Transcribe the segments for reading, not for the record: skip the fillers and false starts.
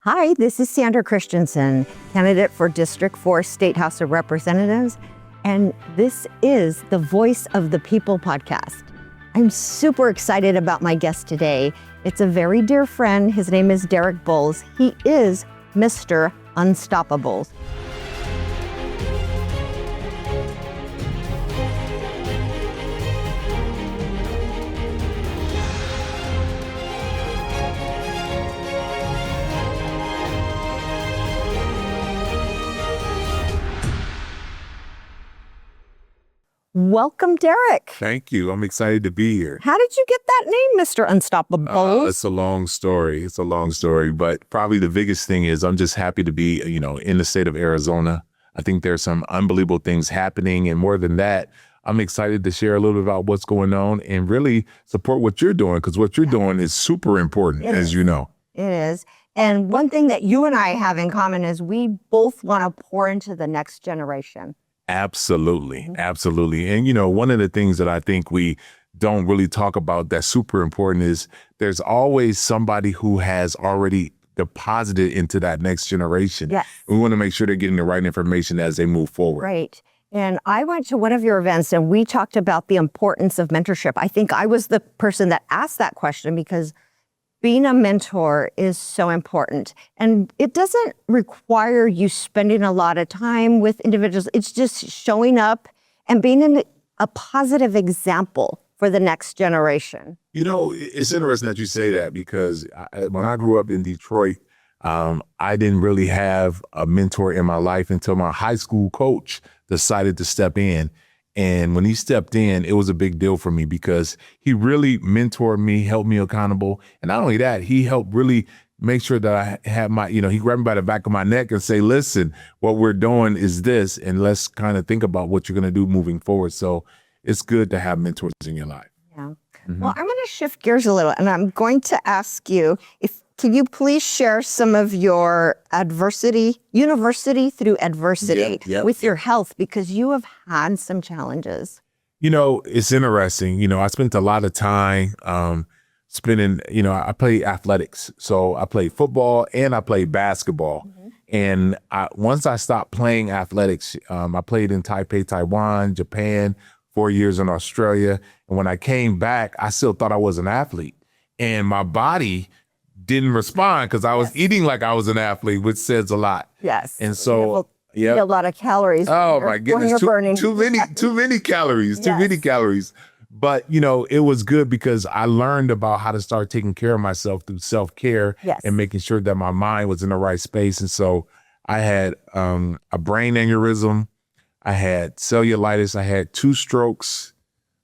Hi, this is Sandra Christensen, candidate for District 4 State House of Representatives, and this is the Voice of the People podcast. I'm super excited about my guest today. It's a very dear friend. His name is Derrick Boles. He is Mr. Unstoppable. Welcome, Derrick. Thank you. I'm excited to be here. How did you get that name, Mr. Unstoppable? It's a long story. But probably the biggest thing is I'm just happy to be, in the state of Arizona. I think there's some unbelievable things happening. And more than that, I'm excited to share a little bit about what's going on and really support what you're doing, because what you're doing is super important, as you know. It is. And one thing that you and I have in common is we both want to pour into the next generation. Absolutely. Absolutely. And, one of the things that I think we don't really talk about that's super important is there's always somebody who has already deposited into that next generation. Yes. We want to make sure they're getting the right information as they move forward. Right. And I went to one of your events and we talked about the importance of mentorship. I think I was the person that asked that question because being a mentor is so important. And it doesn't require you spending a lot of time with individuals. It's just showing up and being a positive example for the next generation. It's interesting that you say that because when I grew up in Detroit, I didn't really have a mentor in my life until my high school coach decided to step in. And when he stepped in, it was a big deal for me because he really mentored me, held me accountable. And not only that, he helped really make sure that I had he grabbed me by the back of my neck and say, listen, what we're doing is this, and let's kind of think about what you're going to do moving forward. So it's good to have mentors in your life. Yeah. Well, I'm going to shift gears a little, and I'm going to ask you, can you please share some of your university through adversity with your health, because you have had some challenges. It's interesting. I spent a lot of time I play athletics. So I played football and I played basketball. And once I stopped playing athletics, I played in Taipei, Taiwan, Japan, 4 years in Australia. And when I came back, I still thought I was an athlete. And my body didn't respond because I was eating like I was an athlete, which says a lot. Yes. And so, a lot of calories. Oh my goodness, too many calories, too many calories. But, it was good because I learned about how to start taking care of myself through self-care and making sure that my mind was in the right space. And so I had a brain aneurysm. I had cellulitis. I had 2 strokes.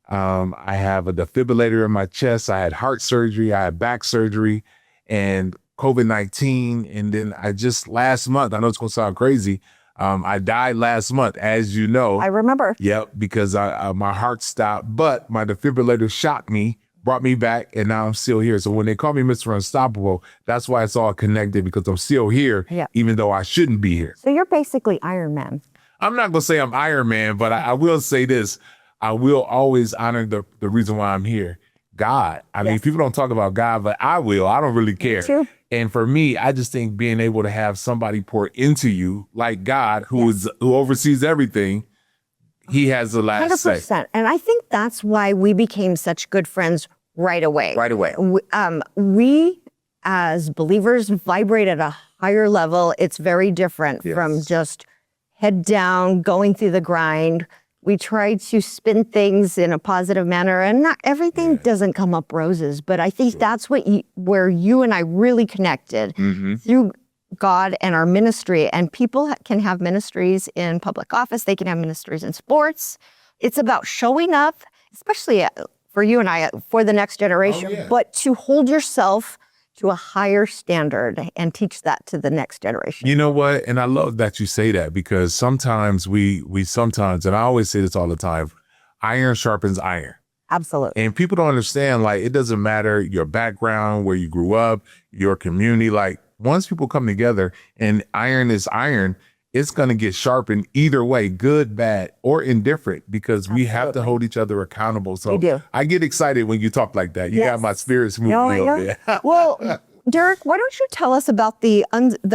I have a defibrillator in my chest. I had heart surgery. I had back surgery. And COVID-19. And then last month, I know it's going to sound crazy, I died last month, as you know. I remember. Yep, because my heart stopped, but my defibrillator shocked me, brought me back, and now I'm still here. So when they call me Mr. Unstoppable, that's why it's all connected, because I'm still here, even though I shouldn't be here. So you're basically Iron Man. I'm not going to say I'm Iron Man, but I will say this. I will always honor the reason why I'm here. God. I mean, people don't talk about God, but I will. I don't really care. True. And for me, I just think being able to have somebody pour into you like God, who oversees everything, he has the last 100%. say. And I think that's why we became such good friends right away. Right away. We as believers vibrate at a higher level. It's very different from just head down, going through the grind. We try to spin things in a positive manner, and not everything doesn't come up roses. But I think that's where you and I really connected through God and our ministry. And people can have ministries in public office. They can have ministries in sports. It's about showing up, especially for you and I, for the next generation, but to hold yourself to a higher standard and teach that to the next generation. You know what? And I love that you say that, because sometimes we sometimes, and I always say this all the time, iron sharpens iron. Absolutely. And people don't understand, like, it doesn't matter your background, where you grew up, your community. Like, once people come together and iron is iron, it's going to get sharpened either way, good, bad, or indifferent, because we have to hold each other accountable. So we do. I get excited when you talk like that. You got my spirits moving a little bit. Well, Derrick, why don't you tell us about the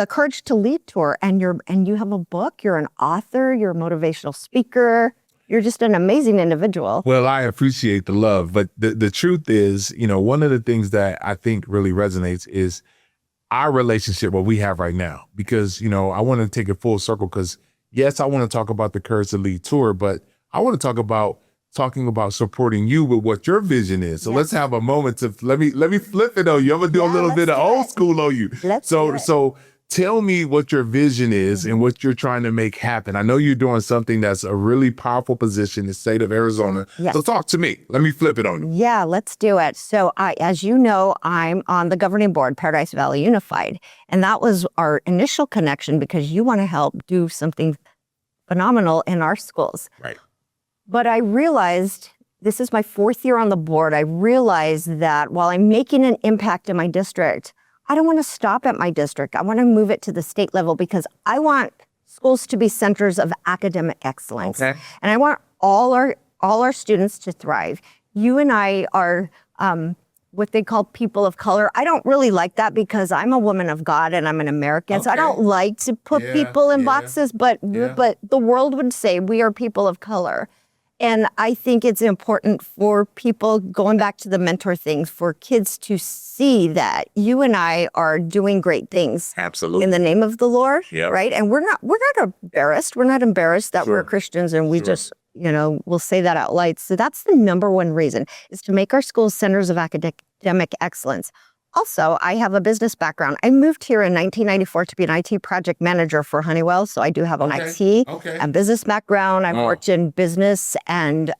Courage to Lead tour? And you have a book. You're an author. You're a motivational speaker. You're just an amazing individual. Well, I appreciate the love, but the truth is, one of the things that I think really resonates is our relationship, what we have right now. Because, I want to take it full circle because, yes, I want to talk about the Courage to Lead tour, but I want to talking about supporting you with what your vision is. So let's have a moment to let me flip it on you. I'm gonna do a little bit of old school on you. So tell me what your vision is and what you're trying to make happen. I know you're doing something that's a really powerful position in the state of Arizona. Yes. So talk to me. Let me flip it on you. Yeah, let's do it. So as you know, I'm on the governing board, Paradise Valley Unified. And that was our initial connection because you want to help do something phenomenal in our schools. Right. But I realized, this is my 4th year on the board, I realized that while I'm making an impact in my district, I don't want to stop at my district. I want to move it to the state level because I want schools to be centers of academic excellence. Okay. And I want all our students to thrive. You and I are what they call people of color. I don't really like that because I'm a woman of God and I'm an American. Okay. So I don't like to put people in boxes, but the world would say we are people of color. And I think it's important for people, going back to the mentor things, for kids to see that you and I are doing great things. Absolutely. In the name of the Lord, right? And we're not embarrassed. We're not embarrassed that we're Christians and we just, we'll say that out loud. So that's the number one reason, is to make our schools centers of academic excellence. Also, I have a business background. I moved here in 1994 to be an IT project manager for Honeywell. So I do have an IT and business background. I've worked in business and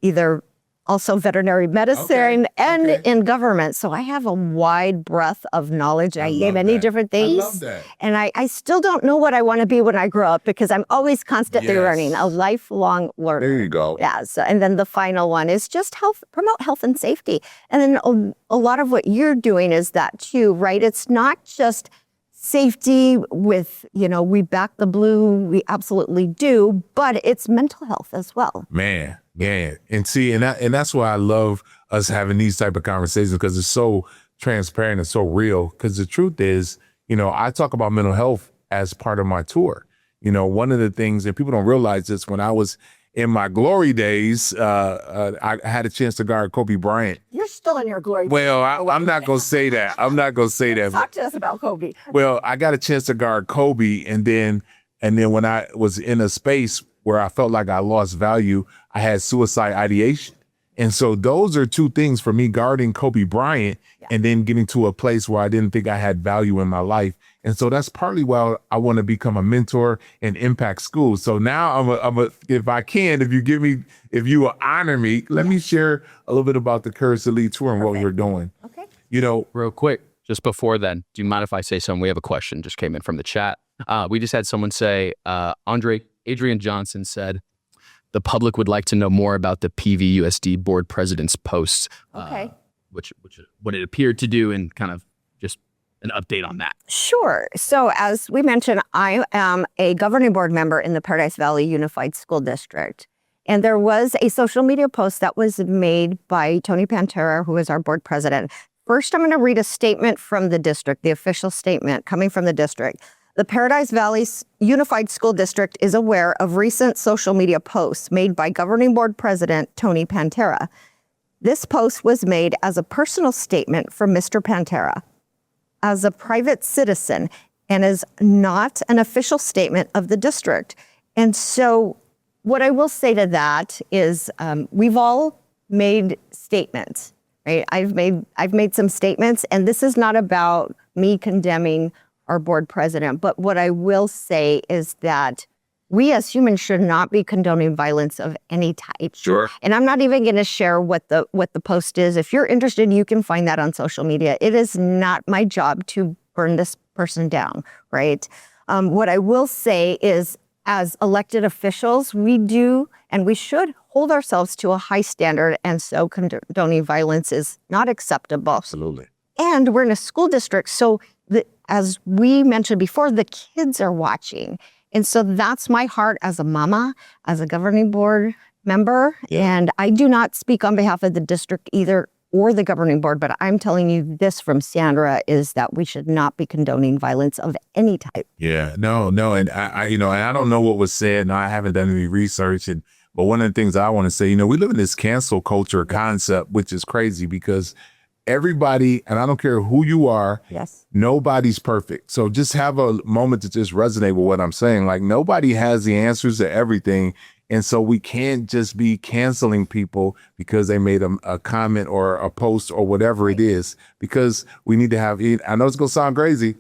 either also veterinary medicine and in government. So I have a wide breadth of knowledge. I gave many different things. I love that. And I still don't know what I want to be when I grow up because I'm always constantly learning, a lifelong learner. There you go. Yeah. So, and then the final one is just promote health and safety. And then a lot of what you're doing is that too, right? It's not just safety with, we back the blue, we absolutely do, but it's mental health as well. Man. Yeah, and see, and that's why I love us having these type of conversations because it's so transparent and so real. Because the truth is, I talk about mental health as part of my tour. One of the things, and people don't realize this, when I was in my glory days, I had a chance to guard Kobe Bryant. You're still in your glory days. Well, I'm not gonna say that. I'm not gonna say that. Talk to us about Kobe. Well, I got a chance to guard Kobe, and then when I was in a space where I felt like I lost value, I had suicide ideation. And so those are two things for me, guarding Kobe Bryant and then getting to a place where I didn't think I had value in my life. And so that's partly why I want to become a mentor and impact schools. So now if I can, if you will honor me, let me share a little bit about the Courage to Lead tour and what we're doing. Okay. Real quick, just before then, do you mind if I say something? We have a question just came in from the chat. We just had someone say, Adrian Johnson said, the public would like to know more about the PVUSD board president's posts, which what it appeared to do, and kind of just an update on that. Sure. So as we mentioned, I am a governing board member in the Paradise Valley Unified School District. And there was a social media post that was made by Tony Pantera, who is our board president. First, I'm going to read a statement from the district, the official statement coming from the district. The Paradise Valley Unified School District is aware of recent social media posts made by Governing Board President Tony Pantera. This post was made as a personal statement from Mr. Pantera as a private citizen and is not an official statement of the district. And so what I will say to that is we've all made statements, right? I've made some statements, and this is not about me condemning our board president. But what I will say is that we as humans should not be condoning violence of any type. Sure. And I'm not even going to share what the post is. If you're interested, you can find that on social media. It is not my job to burn this person down, right? What I will say is, as elected officials, we do and we should hold ourselves to a high standard. And so condoning violence is not acceptable. Absolutely. And we're in a school district. So as we mentioned before, the kids are watching. And so that's my heart as a mama, as a governing board member. Yeah. And I do not speak on behalf of the district either or the governing board, but I'm telling you this from Sandra is that we should not be condoning violence of any type. Yeah, no. And I and I don't know what was said, and I haven't done any research. But one of the things I want to say, we live in this cancel culture concept, which is crazy because everybody, and I don't care who you are, nobody's perfect. So just have a moment to just resonate with what I'm saying. Like, nobody has the answers to everything. And so we can't just be canceling people because they made a comment or a post or whatever it is, because we need to have, I know it's going to sound crazy,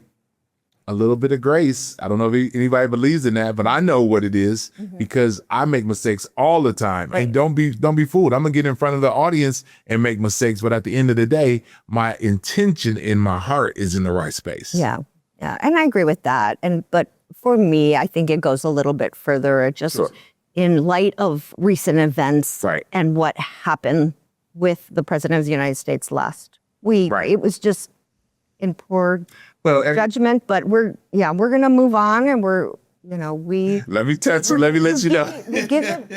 a little bit of grace. I don't know if anybody believes in that, but I know what it is because I make mistakes all the time. And don't be fooled. I'm going to get in front of the audience and make mistakes. But at the end of the day, my intention in my heart is in the right space. Yeah. And I agree with that. But for me, I think it goes a little bit further. It just in light of recent events and what happened with the president of the United States last week, it was just in poor judgment. But we're going to move on, and we're let me let you know.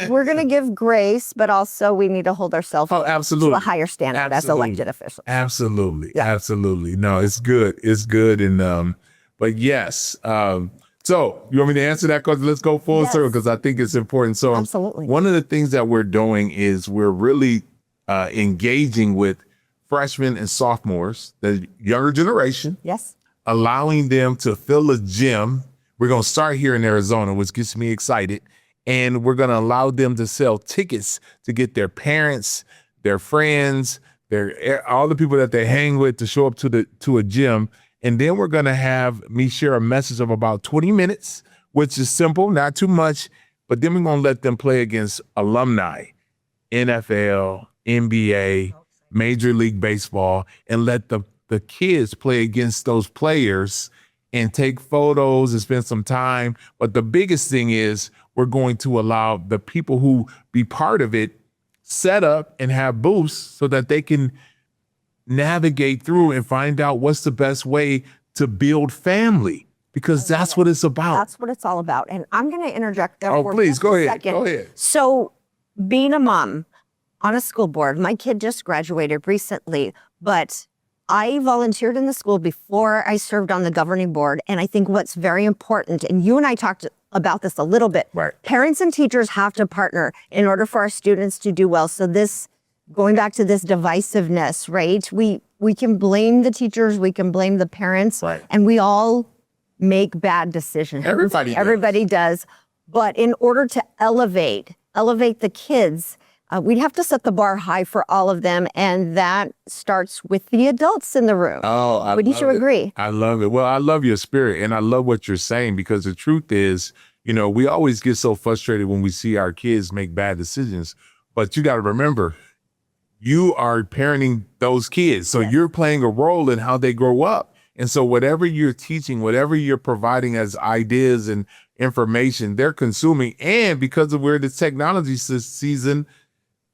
We're going to give grace, but also we need to hold ourselves to a higher standard as elected officials. Absolutely. No, it's good. And but yes. So you want me to answer that? Because let's go full circle, because I think it's important. So absolutely. One of the things that we're doing is we're really engaging with freshmen and sophomores, the younger generation. Yes. Allowing them to fill a gym. We're going to start here in Arizona, which gets me excited. And we're going to allow them to sell tickets to get their parents, their friends, all the people that they hang with to show up to a gym. And then we're going to have me share a message of about 20 minutes, which is simple, not too much. But then we're going to let them play against alumni, NFL, NBA, Major League Baseball, and let the kids play against those players and take photos and spend some time. But the biggest thing is we're going to allow the people who be part of it set up and have booths so that they can navigate through and find out what's the best way to build family, because that's what it's about. That's what it's all about. And I'm going to interject there. Please, go ahead. So being a mom on a school board, my kid just graduated recently, but I volunteered in the school before I served on the governing board. And I think what's very important, and you and I talked about this a little bit, parents and teachers have to partner in order for our students to do well. So this, going back to this divisiveness, right? We can blame the teachers, we can blame the parents, and we all make bad decisions. Everybody does. But in order to elevate the kids, we'd have to set the bar high for all of them, and that starts with the adults in the room. Wouldn't you agree? I love it. Well, I love your spirit, and I love what you're saying, because the truth is, we always get so frustrated when we see our kids make bad decisions. But you got to remember, you are parenting those kids, so you're playing a role in how they grow up. And so whatever you're teaching, whatever you're providing as ideas and information, they're consuming. And because of where the technology season,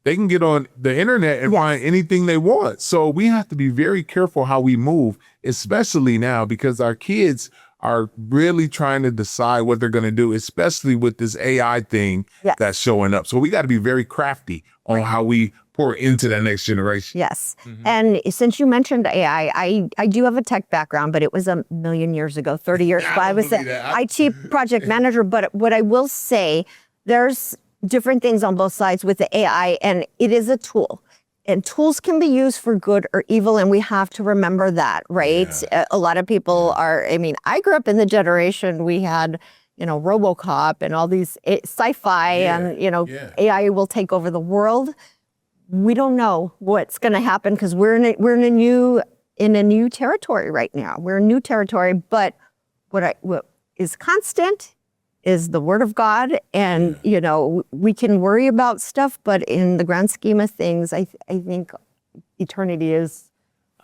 they can get on the internet and find anything they want. So we have to be very careful how we move, especially now, because our kids are really trying to decide what they're going to do, especially with this AI thing that's showing up. So we got to be very crafty on how we pour into that next generation. Yes. And since you mentioned AI, I do have a tech background, but it was a million years ago, 30 years ago. I was an IT project manager. But what I will say, there's different things on both sides with the AI, and it is a tool. And tools can be used for good or evil, and we have to remember that, right? Yeah. A lot of people are, I grew up in the generation we had, RoboCop and all these sci-fi and, AI will take over the world. We don't know what's going to happen because we're in a new territory right now. We're in new territory, but what is constant is the word of God. And, we can worry about stuff, but in the grand scheme of things, I think eternity is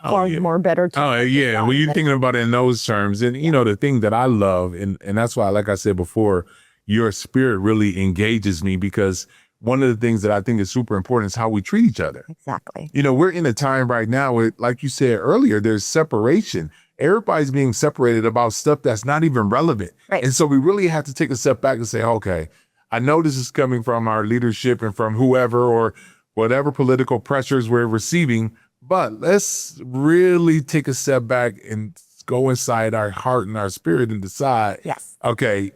far more better. When you're thinking about it in those terms, and, the thing that I love, and that's why, like I said before, your spirit really engages me, because one of the things that I think is super important is how we treat each other. Exactly. We're in a time right now where, like you said earlier, there's separation. Everybody's being separated about stuff that's not even relevant. Right. And so we really have to take a step back and say, okay, I know this is coming from our leadership and from whoever or whatever political pressures we're receiving, But let's really take a step back and go inside our heart and our spirit and decide, okay,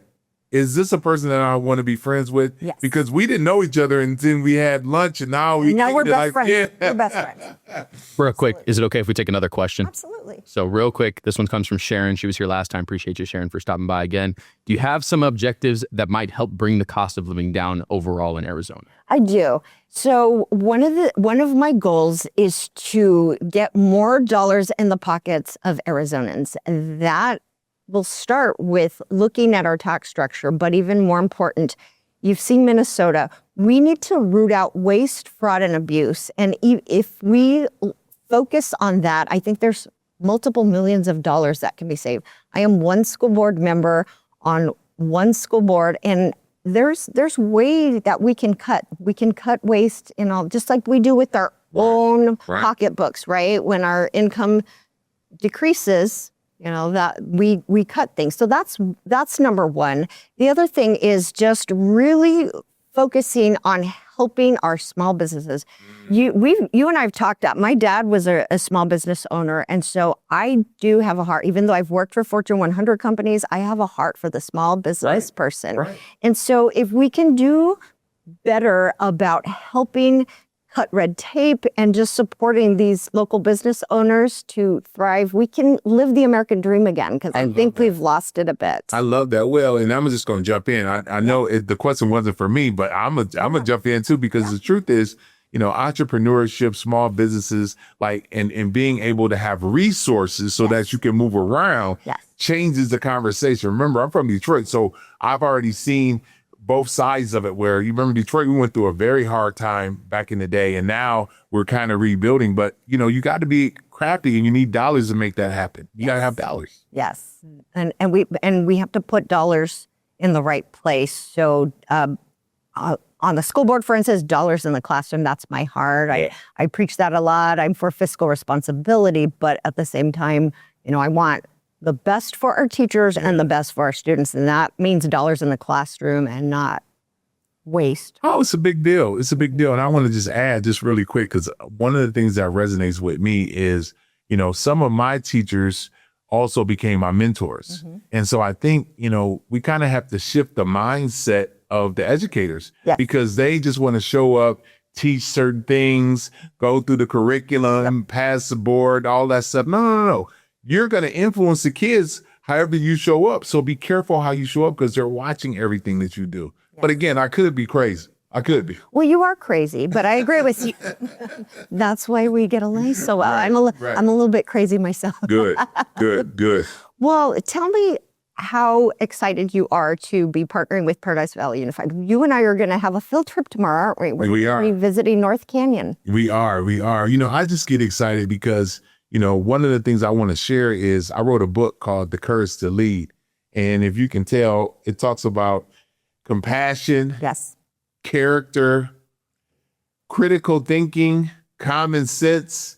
is this a person that I want to be friends with? Yes. Because we didn't know each other and then we had lunch and now we're best friends. Yeah. We're best friends. Real quick, is it okay if we take another question? Absolutely. So real quick, this one comes from Sharon. She was here last time. Appreciate you, Sharon, for stopping by again. Do you have some objectives that might help bring the cost of living down overall in Arizona? I do. So one of my goals is to get more dollars in the pockets of Arizonans. That will start with looking at our tax structure, but even more important, you've seen Minnesota. We need to root out waste, fraud, and abuse. And if we focus on that, I think there's multiple millions of dollars that can be saved. I am one school board member on one school board, and there's way that we can cut. We can cut waste in all, just like we do with our own pocketbooks, right? When our income decreases, that we cut things. So that's number one. The other thing is just really focusing on helping our small businesses. You and I have talked about, my dad was a small business owner. And so I do have a heart, even though I've worked for Fortune 100 companies, I have a heart for the small business person. Right. And so if we can do better about helping cut red tape and just supporting these local business owners to thrive, we can live the American dream again, because I think we've lost it a bit. I love that. Well, and I'm just going to jump in. I know the question wasn't for me, but I'm gonna jump in too, because the truth is, entrepreneurship, small businesses, and being able to have resources so that you can move around changes the conversation. Remember, I'm from Detroit, so I've already seen both sides of it, where you remember Detroit, we went through a very hard time back in the day, and now we're kind of rebuilding. But, you got to be crafty, and you need dollars to make that happen. You got to have dollars. Yes. And we have to put dollars in the right place. So on the school board, for instance, dollars in the classroom, that's my heart. I preach that a lot. I'm for fiscal responsibility, but at the same time, I want the best for our teachers and the best for our students. And that means dollars in the classroom and not waste. Oh, it's a big deal. It's a big deal. And I want to just add just really quick, because one of the things that resonates with me is, some of my teachers also became my mentors. Mm-hmm. And so I think, we kind of have to shift the mindset of the educators, because they just want to show up, teach certain things, go through the curriculum, pass the board, all that stuff. No. You're going to influence the kids however you show up. So be careful how you show up, because they're watching everything that you do. Yeah. But again, I could be crazy. I could be. Well, you are crazy, but I agree with you. That's why we get along so well. I'm a little bit crazy myself. Good. Well, tell me how excited you are to be partnering with Paradise Valley Unified. You and I are going to have a field trip tomorrow, aren't we? We are. We're visiting North Canyon. We are. I just get excited because one of the things I want to share is I wrote a book called The Courage to Lead. And if you can tell, it talks about compassion, character, critical thinking, common sense,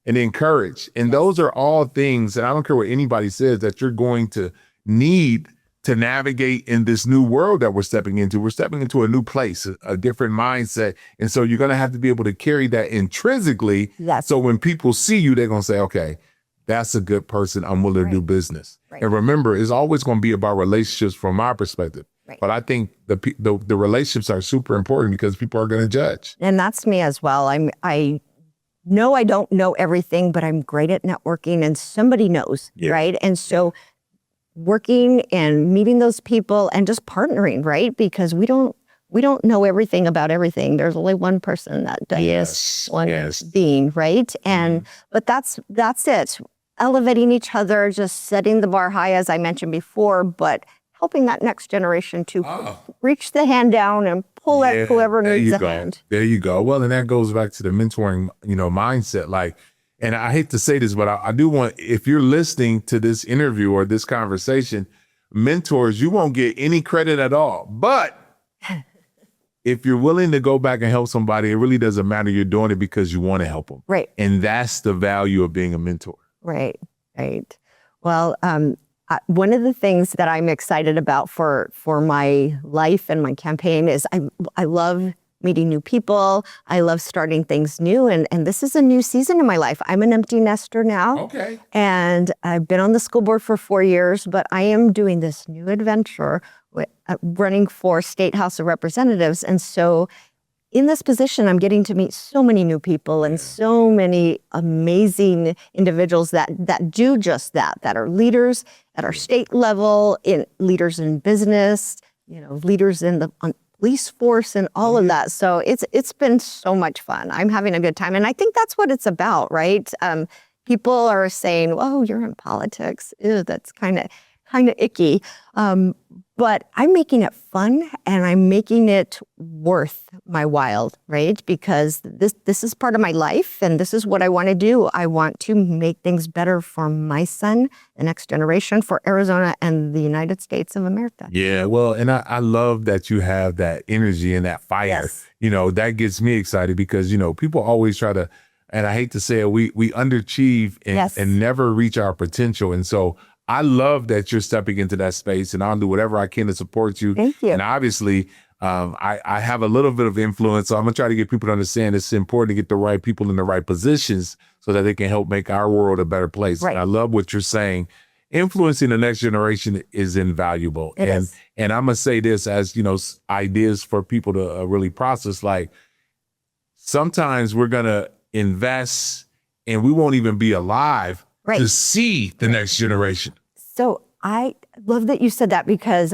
and then courage. And those are all things, and I don't care what anybody says, that you're going to need to navigate in this new world that we're stepping into. We're stepping into a new place, a different mindset. And so you're going to have to be able to carry that intrinsically. So when people see you, they're going to say, okay, that's a good person. I'm willing to do business. And remember, it's always going to be about relationships from my perspective. But I think the relationships are super important, because people are going to judge. And that's me as well. I know I don't know everything, but I'm great at networking, and somebody knows, right? And so working and meeting those people and just partnering, right? Because we don't know everything about everything. There's only one person that does one thing, right? And but that's it. Elevating each other, just setting the bar high, as I mentioned before, but helping that next generation to reach the hand down and pull at whoever needs a hand. There you go. Well, and that goes back to the mentoring, mindset. And I hate to say this, but I do want, if you're listening to this interview or this conversation, mentors, you won't get any credit at all. But if you're willing to go back and help somebody, it really doesn't matter. You're doing it because you want to help them. Right. And that's the value of being a mentor. Right. Well, one of the things that I'm excited about for my life and my campaign is I love meeting new people. I love starting things new. And this is a new season in my life. I'm an empty nester now. Okay. And I've been on the school board for 4 years, but I am doing this new adventure with, running for State House of Representatives. And so in this position, I'm getting to meet so many new people and so many amazing individuals that do just that are leaders at our state level, leaders in business, leaders in the police force and all of that. So it's been so much fun. I'm having a good time. And I think that's what it's about, right? People are saying, oh, you're in politics. Ew, that's kind of icky. But I'm making it fun and I'm making it worth my while, right? Because this is part of my life and this is what I want to do. I want to make things better for my son, the next generation, for Arizona and the United States of America. Yeah, well, and I love that you have that energy and that fire. Yes. That gets me excited because, people always try to, and I hate to say it, we underachieve and never reach our potential. And so I love that you're stepping into that space, and I'll do whatever I can to support you. Thank you. And obviously, I have a little bit of influence, so I'm gonna try to get people to understand it's important to get the right people in the right positions so that they can help make our world a better place. Right. And I love what you're saying. Influencing the next generation is invaluable. It is. And I'm gonna say this as ideas for people to really process. Like sometimes we're gonna invest and we won't even be alive to see the next generation. So I love that you said that because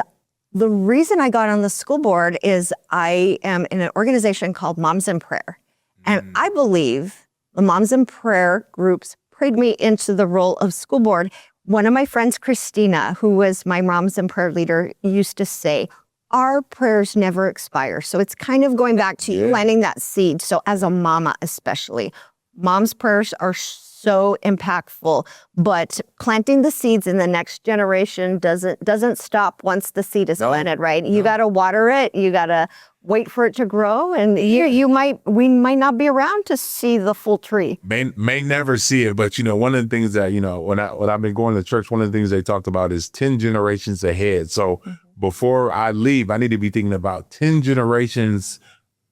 the reason I got on the school board is I am in an organization called Moms in Prayer. And I believe the Moms in Prayer groups prayed me into the role of school board. One of my friends, Christina, who was my Moms in Prayer leader, used to say, our prayers never expire. So it's kind of going back to you planting that seed. So as a mama especially, mom's prayers are so impactful, but planting the seeds in the next generation doesn't stop once the seed is planted, right? You got to water it. You got to wait for it to grow, and we might not be around to see the full tree. May never see it, but one of the things that when I've been going to church, one of the things they talked about is 10 generations ahead. So before I leave, I need to be thinking about 10 generations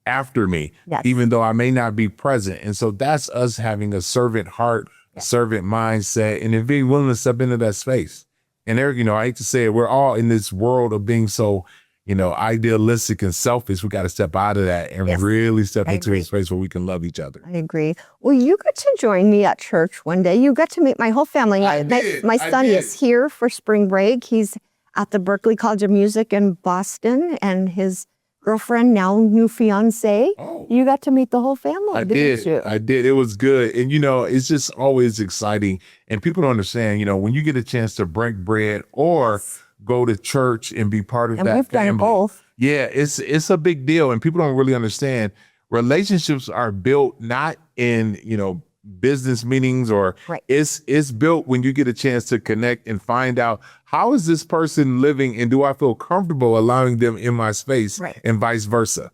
after me, even though I may not be present. And so that's us having a servant heart, servant mindset, and then being willing to step into that space. And there, I hate to say it, we're all in this world of being so, idealistic and selfish. We got to step out of that and really step into a space where we can love each other. I agree. Well, you got to join me at church one day. You got to meet my whole family. My son is here for spring break. He's at the Berklee College of Music in Boston, and his girlfriend, now new fiance. Oh. You got to meet the whole family, didn't you? I did. It was good. And, it's just always exciting. And people don't understand, when you get a chance to break bread or go to church and be part of that we've family. Done both. Yeah, it's a big deal. And people don't really understand relationships are built not in, business meetings or it's built when you get a chance to connect and find out how is this person living and do I feel comfortable allowing them in my space and vice versa.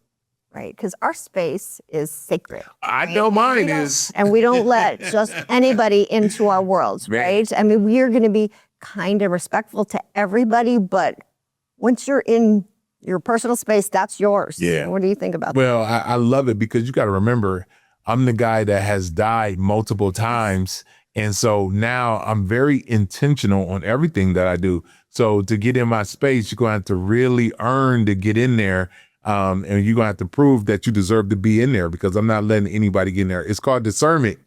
Right, because our space is sacred. I know mine is. And we don't let just anybody into our worlds, right? I mean, we're going to be kind of respectful to everybody, but once you're in your personal space, that's yours. Yeah. What do you think about that? Well, I love it because you got to remember, I'm the guy that has died multiple times. And so now I'm very intentional on everything that I do. So to get in my space, you're going to have to really earn to get in there. And you're going to have to prove that you deserve to be in there because I'm not letting anybody get in there. It's called discernment.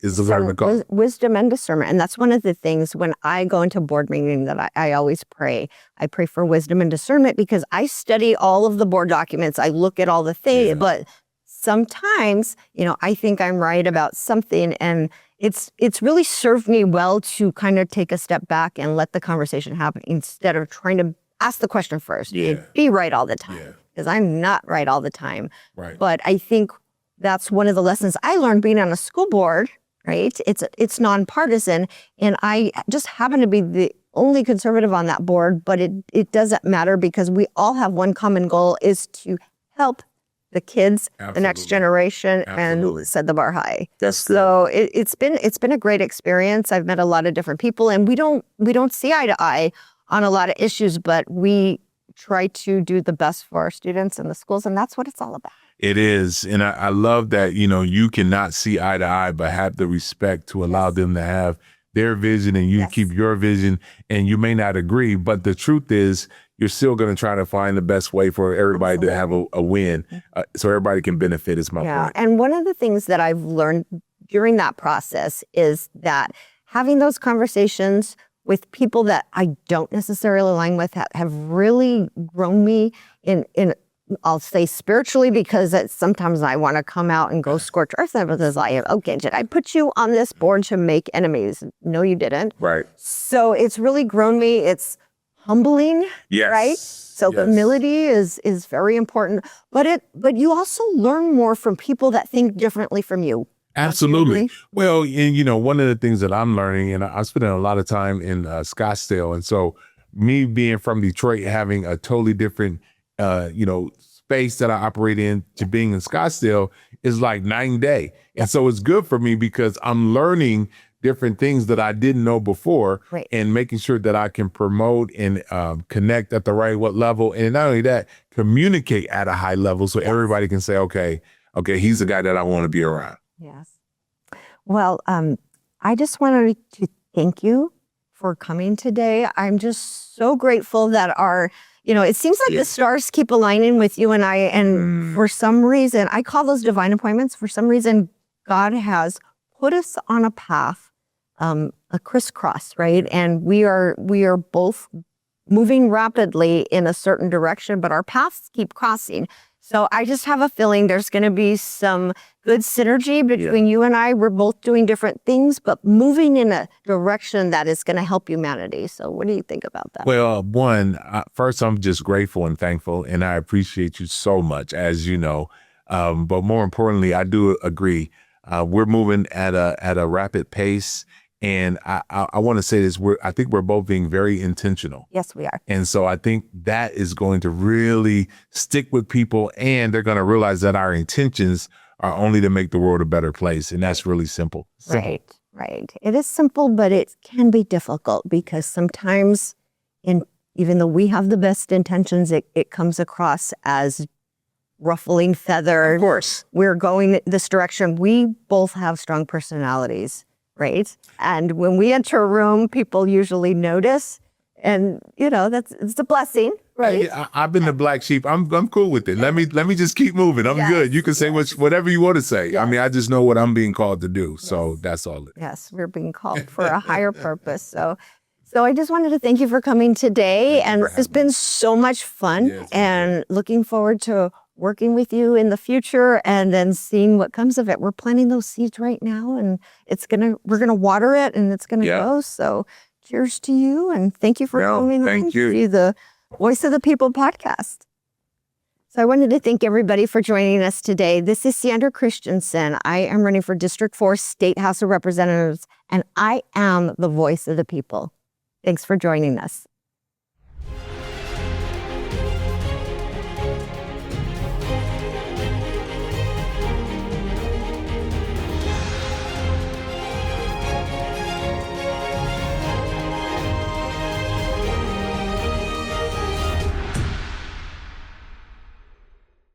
Wisdom and discernment. And that's one of the things when I go into board meeting that I always pray. I pray for wisdom and discernment because I study all of the board documents. I look at all the things, but sometimes, I think I'm right about something, and it's really served me well to kind of take a step back and let the conversation happen instead of trying to ask the question first and be right all the time, because I'm not right all the time. Right. But I think that's one of the lessons I learned being on a school board, right? It's nonpartisan, and I just happen to be the only conservative on that board, but it doesn't matter because we all have one common goal is to help the kids, the next generation, and set the bar high. So it's been a great experience. I've met a lot of different people, and we don't see eye to eye on a lot of issues, but we try to do the best for our students and the schools, and that's what it's all about. It is. And I love that, you cannot see eye to eye, but have the respect to allow them to have their vision and you keep your vision, and you may not agree, but the truth is you're still going to try to find the best way for everybody to have a win, so everybody can benefit is my point. And one of the things that I've learned during that process is that having those conversations with people that I don't necessarily align with have really grown me in I'll say spiritually, because sometimes I want to come out and go scorch earth because okay, did I put you on this board to make enemies? No, you didn't. Right. So it's really grown me. It's humbling. Yes. Right. So humility is very important, but you also learn more from people that think differently from you. Absolutely. Well, and one of the things that I'm learning, and I'm spending a lot of time in Scottsdale, and so me being from Detroit, having a totally different space that I operate in to being in Scottsdale is like night and day. And so it's good for me because I'm learning different things that I didn't know before, and making sure that I can promote and connect at the right level. And not only that, communicate at a high level so everybody can say, okay, he's the guy that I want to be around. Yes. Well, I just wanted to thank you for coming today. I'm just so grateful that it seems like the stars keep aligning with you and I, and for some reason, I call those divine appointments. For some reason, God has put us on a path, a crisscross, right? And we are both moving rapidly in a certain direction, but our paths keep crossing. So I just have a feeling there's going to be some good synergy between you and I. We're both doing different things, but moving in a direction that is going to help humanity. So what do you think about that? Well, first, I'm just grateful and thankful, and I appreciate you so much, as you know. But more importantly, I do agree. We're moving at a rapid pace. And I want to say this, I think we're both being very intentional. Yes, we are. And so I think that is going to really stick with people, and they're going to realize that our intentions are only to make the world a better place. And that's really simple. Right. It is simple, but it can be difficult because sometimes, even though we have the best intentions, it comes across as ruffling feathers. Of course. We're going this direction. We both have strong personalities. Right. And when we enter a room, people usually notice, and it's a blessing. Right. I've been the black sheep. I'm cool with it. Let me just keep moving. I'm good. You can say whatever you want to say. I mean, I just know what I'm being called to do. So that's all. Yes, we're being called for a higher purpose. So I just wanted to thank you for coming today, and it's been so much fun, and looking forward to working with you in the future and then seeing what comes of it. We're planting those seeds right now, and we're gonna water it, and it's gonna grow. So cheers to you, and thank you for coming on to the Voice of the People podcast. So I wanted to thank everybody for joining us today. This is Sandra Christensen. I am running for District 4 State House of Representatives, and I am the voice of the people. Thanks for joining us.